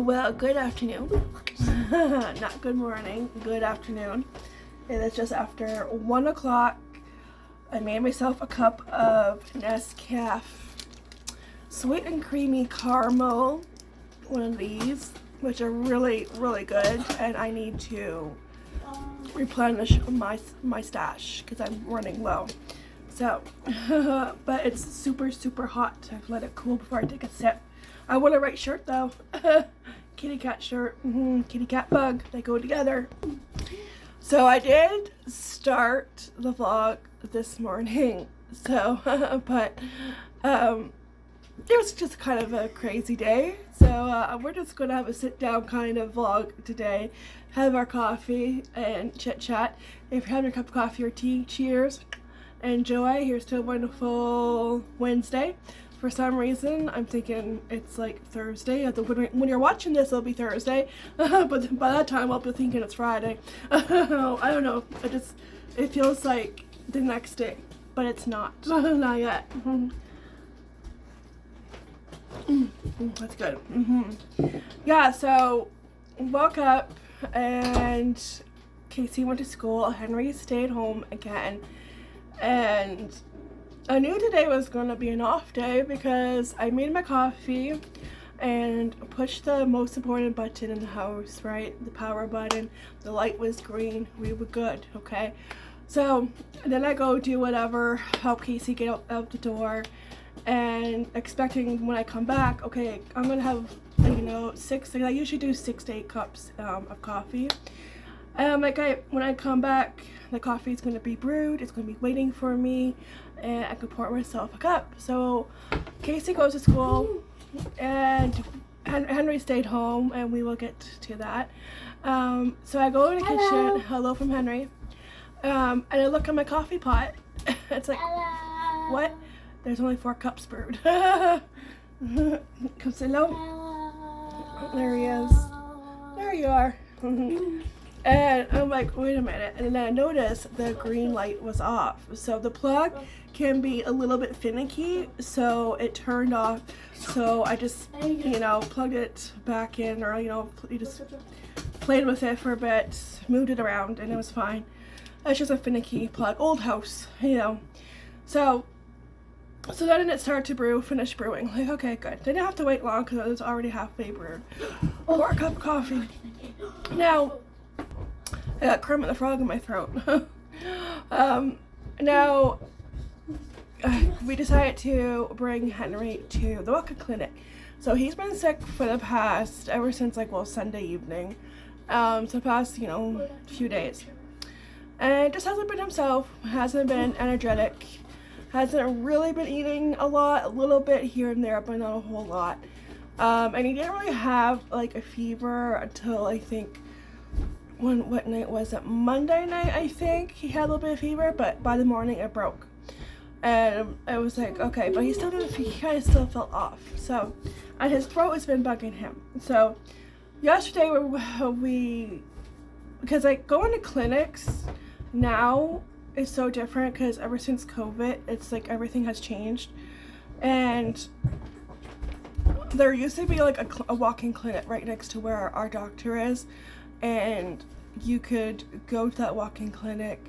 Well, good afternoon. Not good morning, good afternoon. It is just after 1 o'clock. I made myself a cup of Nescafe sweet and creamy caramel, one of these, which are really, really good, and I need to replenish my stash because I'm running low. So, but it's super, super hot. So I have to let it cool before I take a sip. I want a right shirt though. Kitty cat shirt, kitty cat bug, they go together. So I did start the vlog this morning, so, but it was just kind of a crazy day. So we're just gonna have a sit down kind of vlog today, have our coffee and chit chat. If you're having a cup of coffee or tea, cheers, enjoy. Here's to a wonderful Wednesday. For some reason, I'm thinking it's like Thursday. When you're watching this, it'll be Thursday, but by that time, I'll be thinking it's Friday. I don't know. It feels like the next day, but it's not. Not yet. That's good. Yeah. So, woke up and Casey went to school. Henry stayed home again, and I knew today was going to be an off day because I made my coffee and pushed the most important button in the house, right? The power button. The light was green. We were good, okay? So then I go do whatever, help Casey get out the door, and expecting when I come back, okay, I'm going to have, I usually do 6 to 8 cups of coffee. When I come back, the coffee is going to be brewed. It's going to be waiting for me, and I can pour myself a cup. So Casey goes to school, and Henry stayed home, and we will get to that. So I go in the kitchen. Hello from Henry. And I look at my coffee pot. It's like, hello. What? There's only 4 cups brewed. Come say hello. Hello. There he is. There you are. And I'm like, wait a minute. And then I noticed the green light was off. So the plug can be a little bit finicky. So it turned off. So I just, plugged it back in, or, you just played with it for a bit, moved it around, and it was fine. It's just a finicky plug. Old house, So then it started to brew, finish brewing. Like, okay, good. Didn't have to wait long because it was already halfway brewed. Pour a cup of coffee. Now, I got Kermit the Frog in my throat. Now, we decided to bring Henry to the walk-in clinic. So he's been sick for the past, ever since Sunday evening. So the past, few days. And just hasn't been himself, hasn't been energetic, hasn't really been eating a lot, a little bit here and there, but not a whole lot. And he didn't really have a fever until I think, what night was it? Monday night, I think. He had a little bit of fever, but by the morning it broke. And I was like, okay, but he kind of still felt off. So, and his throat has been bugging him. So, yesterday because going to clinics now is so different because ever since COVID, it's like everything has changed. And there used to be a walk-in clinic right next to where our doctor is. And you could go to that walk-in clinic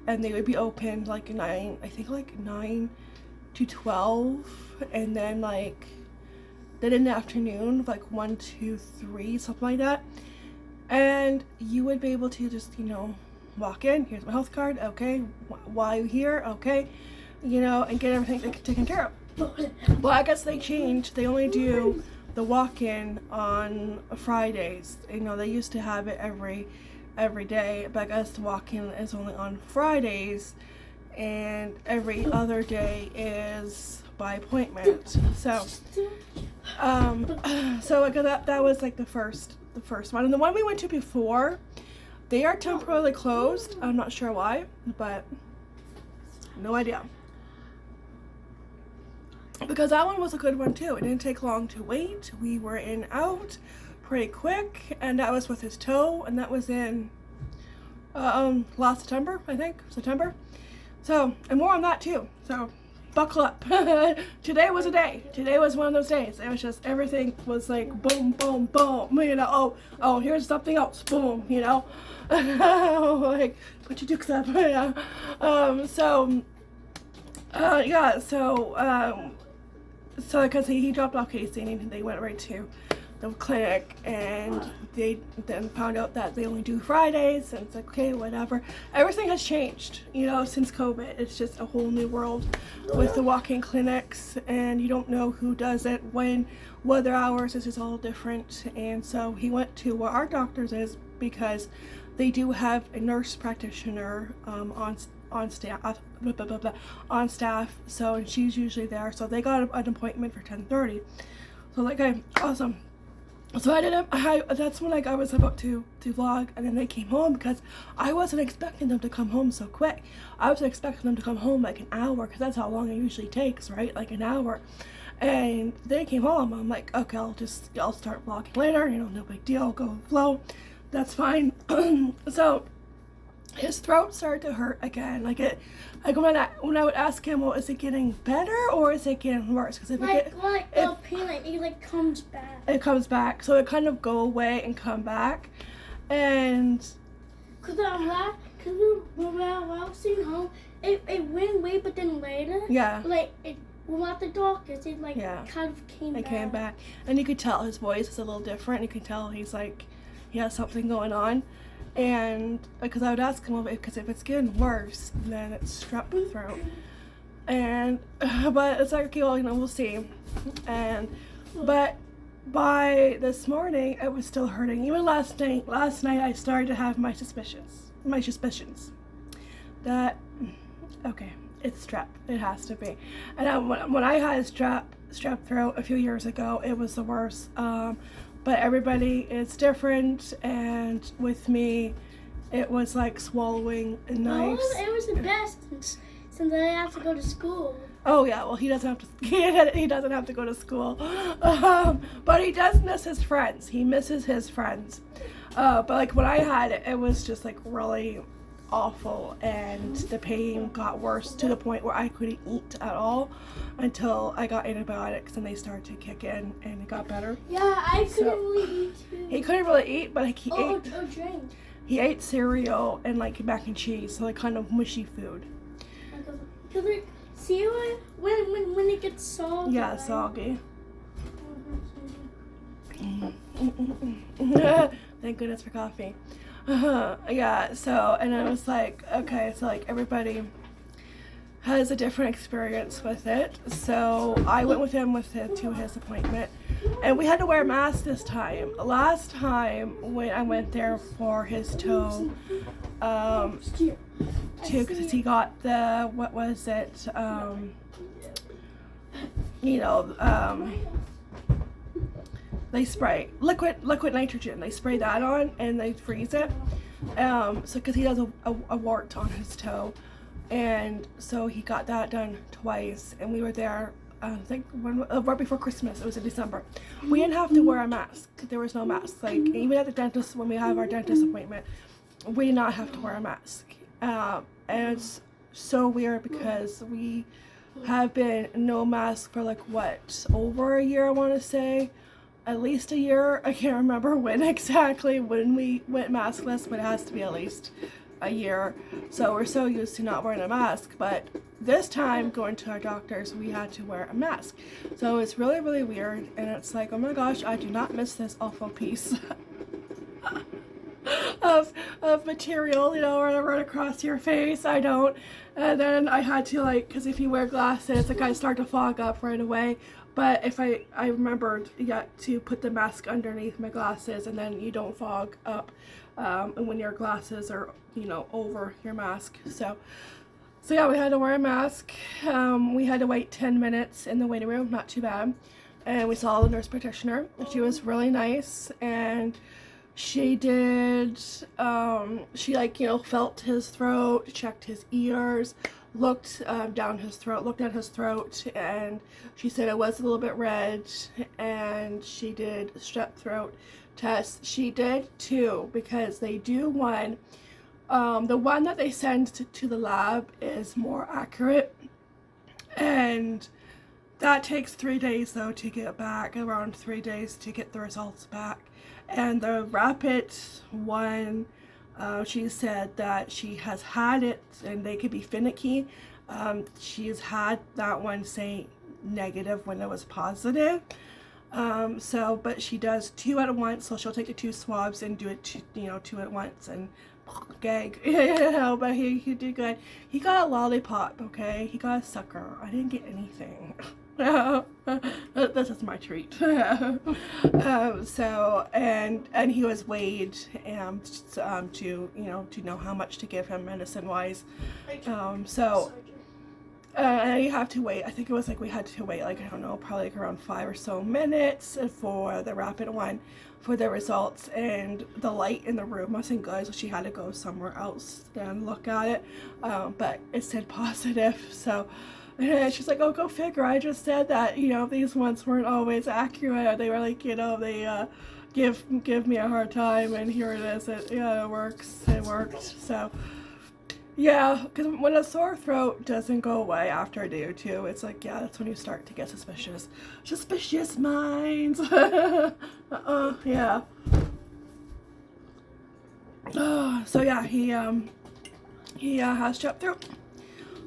and they would be open 9 to 12, and then then in the afternoon 1, 2, 3, something like that, and you would be able to just walk in. Here's my health card, okay, why are you here, okay, and get everything taken care of. Well, I guess they changed. They only do the walk-in on Fridays. They used to have it every day, but I guess the walk-in is only on Fridays, and every other day is by appointment. So I got that was the first one, and the one we went to before, they are temporarily closed. I'm not sure why, but no idea. Because that one was a good one too. It didn't take long to wait. We were in out pretty quick, and that was with his toe, and that was in last September, I think. September. So, and more on that too. So, buckle up. Today was a day. Today was one of those days. It was just, everything was like boom, boom, boom, you know, oh, here's something else, boom, you know, like, put your dukes up, yeah. So because he dropped off Casey and they went right to the clinic, and they then found out that they only do Fridays, and it's like, okay, whatever. Everything has changed, you know, since COVID. It's just a whole new world with the walk-in clinics, and you don't know who does it, when, what their hours. This is all different. And so he went to where our doctor's is, because they do have a nurse practitioner on staff, so, and she's usually there, so they got an appointment for 10:30. So like, okay, awesome. So that's when like I was about to vlog, and then they came home, because I wasn't expecting them to come home so quick. I was expecting them to come home like an hour, because that's how long it usually takes, right? Like an hour. And they came home. I'm like, okay, I'll start vlogging later, you know, no big deal, go with the flow, that's fine. So his throat started to hurt again. Like when I would ask him, well, is it getting better or is it getting worse? Because if pain, it like comes back. It comes back, so it kind of go away and come back, and when I was sitting home, it went away, but then later, yeah, like it without the doctors, it like kind of came back. It came back, and you could tell his voice is a little different. You could tell he's like, he has something going on. And because I would ask him, because if it's getting worse, then it's strep throat. And but it's like, okay, well, you know, we'll see. And but by this morning, it was still hurting. Even last night I started to have my suspicions that, okay, it's strep. It has to be. And when I had strep throat a few years ago, it was the worst. But everybody is different, and with me, it was like swallowing a knife. It was the best since I have to go to school. Oh yeah, well he doesn't have to. He doesn't have to go to school, but he does miss his friends. He misses his friends. But like when I had it, it was just like really awful, and the pain got worse to the point where I couldn't eat at all until I got antibiotics, and they started to kick in, and it got better. Yeah, I couldn't really eat too. He couldn't really eat, but like he ate. Drink. He ate cereal and like mac and cheese, so like kind of mushy food. Cause like cereal when it gets soggy. Yeah, soggy. Thank goodness for coffee. Yeah, so, and I was like, okay, so like everybody has a different experience with it. So I went with him to his appointment, and we had to wear a mask this time. Last time when I went there for his toe, because he got the, what was it, they spray liquid nitrogen. They spray that on and they freeze it. So because he has a wart on his toe, and so he got that done twice. And we were there, I think right before Christmas. It was in December. We didn't have to wear a mask. There was no mask. Like even at the dentist, when we have our dentist appointment, we did not have to wear a mask. And it's so weird because we have been no mask for like what, over a year, I want to say. At least a year. I can't remember when exactly when we went maskless, but it has to be at least a year. So we're so used to not wearing a mask, but this time going to our doctors, we had to wear a mask. So it's really, really weird, and it's like, oh my gosh, I do not miss this awful piece of material, you know, right across your face. I don't. And then I had to, like, because if you wear glasses, like I start to fog up right away. But if I remembered to put the mask underneath my glasses, and then you don't fog up and when your glasses are, you know, over your mask. So yeah, we had to wear a mask. We had to wait 10 minutes in the waiting room, not too bad. And we saw the nurse practitioner. She was really nice, and she did, she like, you know, felt his throat, checked his ears, looked down his throat, looked at his throat, and she said it was a little bit red, and she did strep throat tests. She did two, because they do one. The one that they send to the lab is more accurate, And that takes 3 days though to get back, around 3 days to get the results back. And the rapid one, she said that she has had it and they could be finicky. She's had that one say negative when it was positive. But she does 2 at once, so she'll take the 2 swabs and do it, 2 at once and gag. But he did good. He got a lollipop, okay? He got a sucker. I didn't get anything. This is my treat. And he was weighed to know how much to give him medicine wise. And you have to wait. I think it was like we had to wait like, I don't know, probably like around 5 or so minutes for the rapid one for the results, and the light in the room wasn't good, so she had to go somewhere else and look at it. But it said positive, so and she's like, oh, go figure. I just said that, these ones weren't always accurate. They were like, they give me a hard time, and here it is. It works. It worked. So yeah, because when a sore throat doesn't go away after a day or two, it's like, yeah, that's when you start to get suspicious. Suspicious minds. Yeah. So yeah, he has strep throat.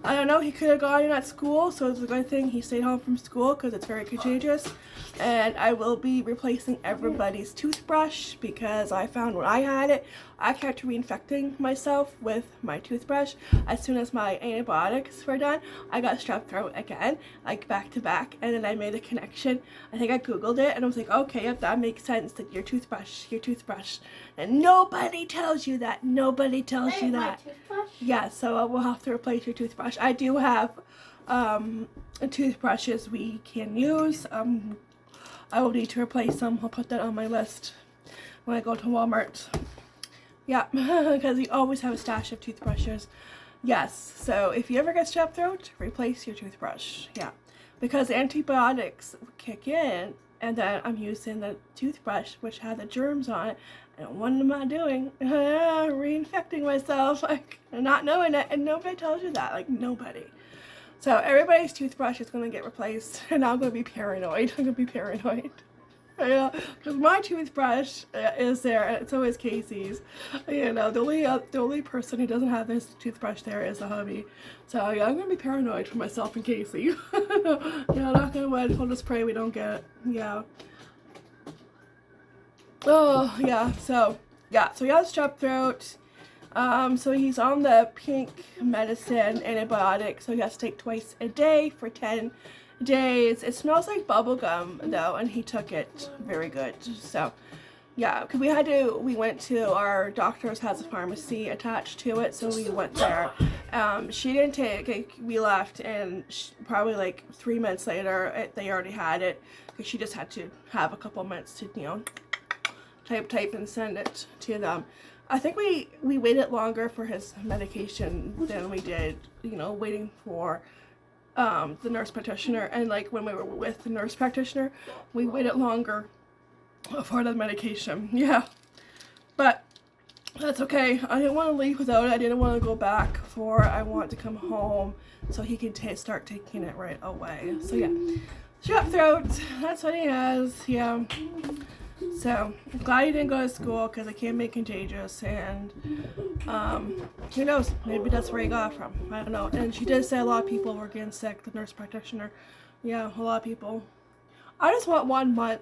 I don't know, he could have gone in at school, so it's a good thing he stayed home from school because it's very contagious. And I will be replacing everybody's toothbrush because I found when I had it, I kept reinfecting myself with my toothbrush. As soon as my antibiotics were done, I got strep throat again, like back to back, and then I made a connection. I think I googled it and I was like, okay, yep, that makes sense, that your toothbrush. And nobody tells you that. Nobody tells you that. Yeah, so we'll have to replace your toothbrush. I do have toothbrushes we can use. I will need to replace them. I'll put that on my list when I go to Walmart. Yeah, because we always have a stash of toothbrushes. Yes, so if you ever get strep throat, replace your toothbrush. Yeah, because antibiotics kick in, and then I'm using the toothbrush which had the germs on it. And what am I doing? Reinfecting myself, like not knowing it, and nobody tells you that, like nobody. So everybody's toothbrush is going to get replaced, and I'm going to be paranoid. Yeah, because my toothbrush is there, and so is Casey's. The only person who doesn't have this toothbrush there is the hubby. So yeah, I'm going to be paranoid for myself and Casey. Knock on wood, we'll just pray we don't get it. Yeah. Oh, yeah, so he has strep throat. So he's on the pink medicine antibiotic, so he has to take twice a day for 10 days. It smells like bubble gum though, and he took it very good. So yeah, because we went to our doctor's has a pharmacy attached to it, so we went there. She didn't take it, we left, and probably like 3 minutes later they already had it, because she just had to have a couple minutes to type and send it to them. I think we waited longer for his medication than we did, waiting for the nurse practitioner. And like when we were with the nurse practitioner, we waited longer for the medication. Yeah, but that's okay. I didn't want to leave without it. I didn't want to go back I want to come home so he can start taking it right away. So yeah, strep throat, that's what he has. Yeah. So I'm glad he didn't go to school because it can be contagious, and who knows, maybe that's where he got it from. I don't know. And she did say a lot of people were getting sick, the nurse practitioner. Yeah, a lot of people. I just want 1 month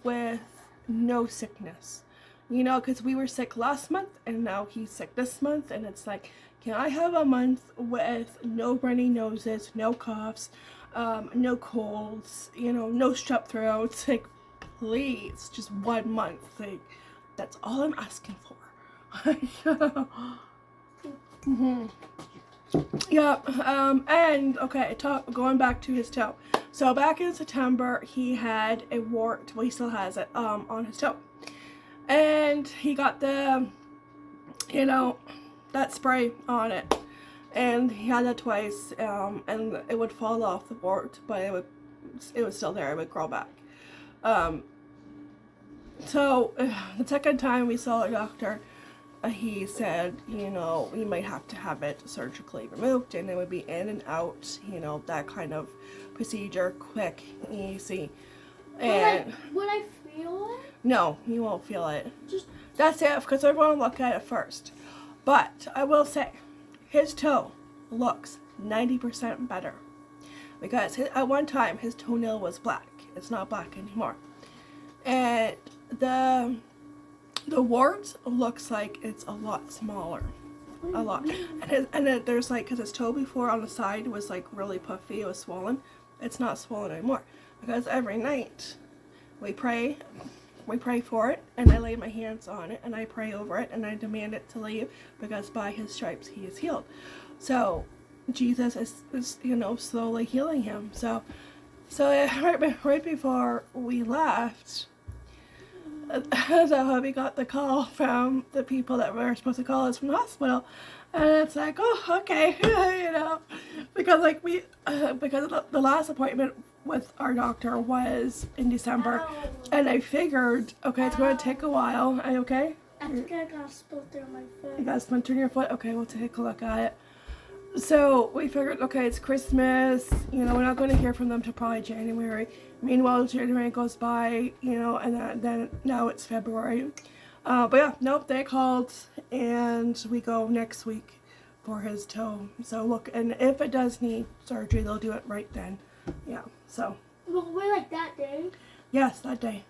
with no sickness, because we were sick last month and now he's sick this month, and it's like, can I have a month with no runny noses, no coughs, no colds, no strep throats, like, please, just 1 month. Like, that's all I'm asking for. Yeah. And okay, going back to his toe. So back in September, he had a wart. Well, he still has it on his toe, and he got the that spray on it, and he had that twice. And it would fall off the wart, but it was still there. It would grow back. So the second time we saw a doctor, he said, you know, we might have to have it surgically removed, and it would be in and out, you know, that kind of procedure, quick, easy. And would I feel it? No, you won't feel it. Just that's it, because I want to look at it first. But I will say, his toe looks 90% better, because at one time his toenail was black. It's not black anymore, and the wart looks like it's a lot smaller, a lot. And there's like, because his toe before on the side was like really puffy, it was swollen. It's not swollen anymore, because every night we pray for it, and I lay my hands on it and I pray over it and I demand it to leave, because by his stripes he is healed. So Jesus is you know, slowly healing him. So right before we left, so hubby got the call from the people that were supposed to call us from the hospital, and it's like, oh, okay, you know, because like because the last appointment with our doctor was in December, and I figured, okay, it's going to take a while. Are you okay? I think I got a splinter on my foot. You got a splinter in your foot? Okay, we'll take a look at it. So we figured, okay, it's Christmas, you know, we're not going to hear from them till probably January. Meanwhile, January goes by, you know, and then now it's February. But yeah, nope, they called, and we go next week for his toe. So look, and if it does need surgery, they'll do it right then. Yeah, so. Well, we're like that day? Yes, that day.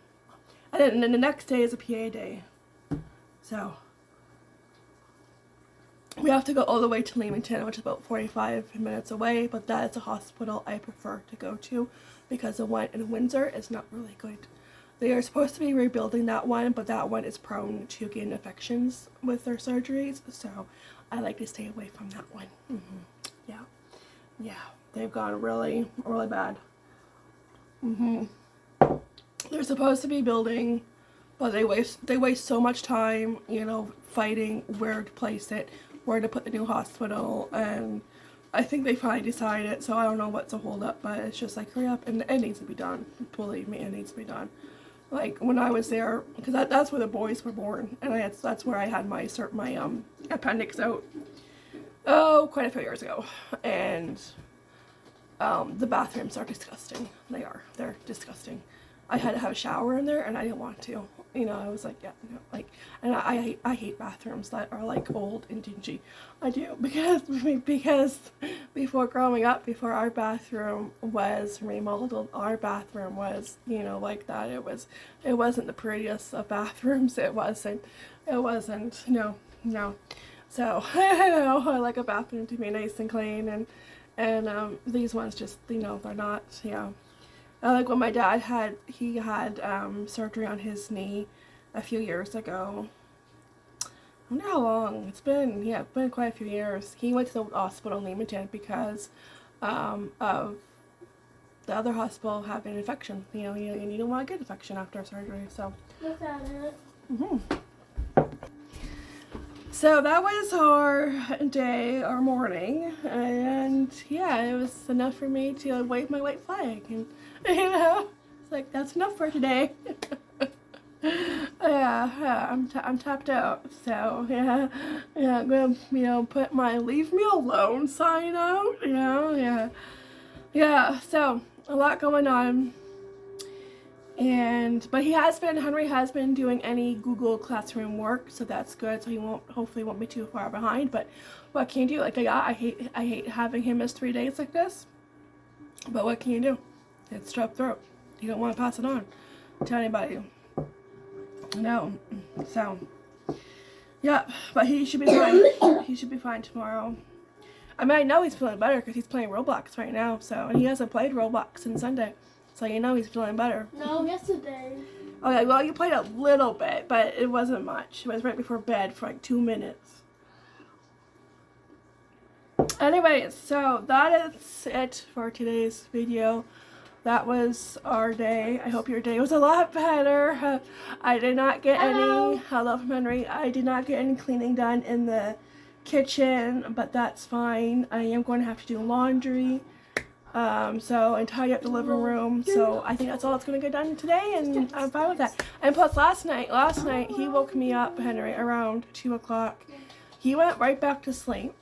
And then the next day is a PA day. So. We have to go all the way to Leamington, which is about 45 minutes away, but that is a hospital I prefer to go to, because the one in Windsor is not really good. They are supposed to be rebuilding that one, but that one is prone to getting infections with their surgeries, so I like to stay away from that one. Yeah, they've gone really, really bad. They're supposed to be building, but they waste so much time, you know, fighting where to place it, where to put the new hospital, and I think they finally decided, so I don't know what's a hold up, but it's just like, hurry up, and it needs to be done. Believe me, it needs to be done. Like, when I was there, because that's where the boys were born, and that's where I had my appendix out, quite a few years ago, and the bathrooms are disgusting. They're disgusting. I had to have a shower in there, and I didn't want to. You know, I was like, yeah, no, like, and I hate bathrooms that are like old and dingy. I do, because before growing up, before our bathroom was remodeled, our bathroom was, you know, like that. It wasn't the prettiest of bathrooms. It wasn't. No. So I know, I like a bathroom to be nice and clean, and these ones just, you know, they're not. Yeah. Like when my dad had surgery on his knee a few years ago. I wonder how long it's been. Yeah, it's been quite a few years. He went to the hospital in Leamington because of the other hospital having an infection. You know, and you don't want to get infection after surgery. So. Look at it. So that was our day, our morning, and yeah, it was enough for me to wave my white flag, and you know, it's like, that's enough for today. Yeah, I'm tapped out, so yeah, I'm gonna, you know, put my leave me alone sign out, you know, yeah, so a lot going on. But Henry has been doing any Google Classroom work, so that's good. So he hopefully won't be too far behind. But what can you do? Like, I hate having him miss 3 days like this. But what can you do? It's strep throat. You don't want to pass it on to anybody. No. So, yeah. But he should be fine. He should be fine tomorrow. I mean, I know he's feeling better because he's playing Roblox right now. So, and he hasn't played Roblox since Sunday. So you know he's feeling better. No, yesterday. Okay, well, you played a little bit, but it wasn't much. It was right before bed for like 2 minutes. Anyways, so that is it for today's video. That was our day. I hope your day was a lot better. I did not get any, hello from Henry, I did not get any cleaning done in the kitchen, but that's fine. I am going to have to do laundry. And tidy up the living room. So I think that's all that's gonna get done today, and I'm fine with that. And plus last night he woke me up, Henry, around 2 o'clock. He went right back to sleep.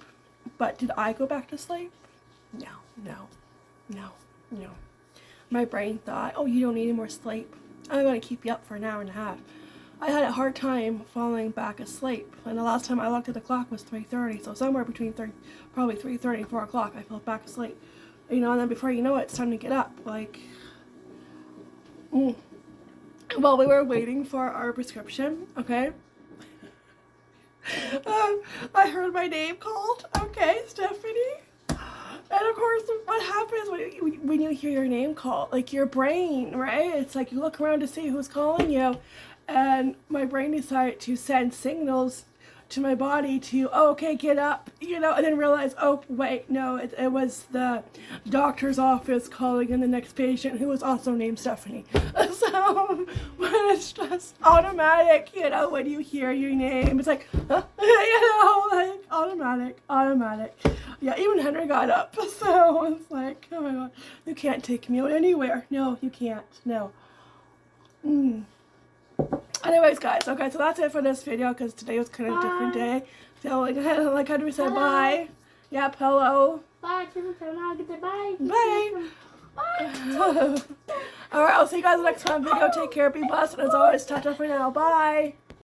But did I go back to sleep? No. My brain thought, oh, you don't need any more sleep. I'm gonna keep you up for an hour and a half. I had a hard time falling back asleep, and the last time I looked at the clock was 3:30, so somewhere between probably 3:30 and 4 o'clock I fell back asleep. You know, and then before you know it, it's time to get up, like, While we were waiting for our prescription, okay, I heard my name called, okay, Stephanie. And of course, what happens when you hear your name called? Like, your brain, right? It's like you look around to see who's calling you. And my brain decided to send signals to my body to, oh, okay, get up, you know, and then realize, oh, wait, no, it was the doctor's office calling in the next patient who was also named Stephanie. So, when it's just automatic, you know, when you hear your name, it's like, you know, like, automatic. Yeah, even Henry got up, so it's like, oh my God, you can't take me anywhere. No, you can't, no. Anyways, guys, okay, so that's it for this video, because today was kind of a different day. So, like how do we say bye? Yeah, hello. Bye. Bye. Bye. Alright, I'll see you guys in the next time video. Take care, be blessed, and as always, ta-ta for now. Bye.